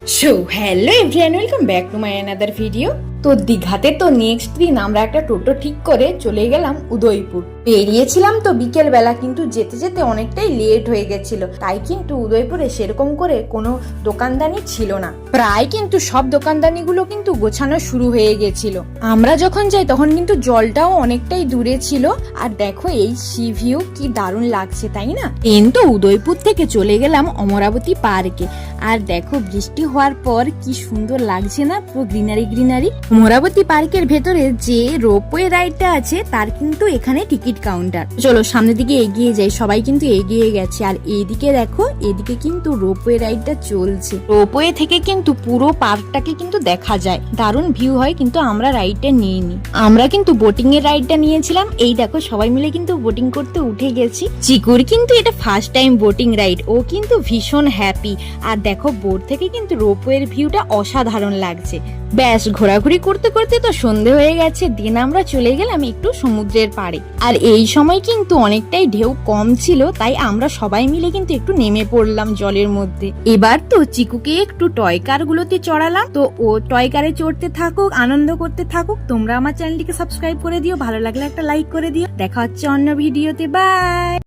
So hello everyone, welcome back to my another video. তো দীঘাতে তো নেক্সট দিন আমরা একটা টোটো ঠিক করে চলে গেলাম উদয়পুর। বেরিয়েছিলাম তো বিকেল বেলা, কিন্তু যেতে যেতে অনেকটাই লেট হয়ে গেছিল, তাই কিন্তু উদয়পুরে সেরকম করে কোনো দোকানদানি ছিল না। প্রায় কিন্তু সব দোকানদানিগুলো কিন্তু গোছানো শুরু হয়ে গেছিল। আমরা যখন যাই তখন কিন্তু জলটাও অনেকটাই দূরে ছিল। আর দেখো এই সি ভিউ কি দারুণ লাগছে, তাই না? কিন্তু উদয়পুর থেকে চলে গেলাম অমরাবতী পার্কে। আর দেখো বৃষ্টি হওয়ার পর কি সুন্দর লাগছে না, পুরো গ্রিনারি গ্রিনারি। অমরাবতী পার্কের ভেতরে যে রোপওয়ে রাইডটা আছে তার কিন্তু এখানে টিকিট কাউন্টার। চলো সামনের দিকে এগিয়ে যাই, সবাই কিন্তু এগিয়ে গেছে। আর এইদিকে দেখো, এদিকে কিন্তু রোপওয়ে রাইডটা চলছে। রোপওয়ে থেকে কিন্তু পুরো পার্কটাকে কিন্তু দেখা যায়, দারুণ ভিউ হয়। কিন্তু আমরা রাইডটা নিইনি, আমরা কিন্তু বোটিং এর রাইডটা নিয়েছিলাম। এই দেখো সবাই মিলে কিন্তু বোটিং করতে উঠে গেছি। চিকুর কিন্তু এটা ফার্স্ট টাইম বোটিং রাইড, ও কিন্তু ভীষণ হ্যাপি। আর দেখো বোট থেকে কিন্তু রোপওয়ের ভিউটা অসাধারণ লাগছে। ব্যাস ঘোরাঘুরি করতে করতে তো সন্ধে হয়ে গেছে, দিন আমরা চলে গেলাম একটু সমুদ্রের পাড়ে। আর এই সময় কিন্তু অনেকটাই ঢেউ কম ছিল, তাই আমরা সবাই মিলে কিন্তু একটু নেমে পড়লাম জলের মধ্যে। এবার তো চিকুকে একটু টয় কার গুলোতে চড়ালাম, তো ও টয় কারে চড়তে থাকুক, আনন্দ করতে থাকুক। তোমরা আমার চ্যানেলটিকে সাবস্ক্রাইব করে দিও, ভালো লাগলে একটা লাইক করে দিও। দেখা হচ্ছে অন্য ভিডিওতে, বাই।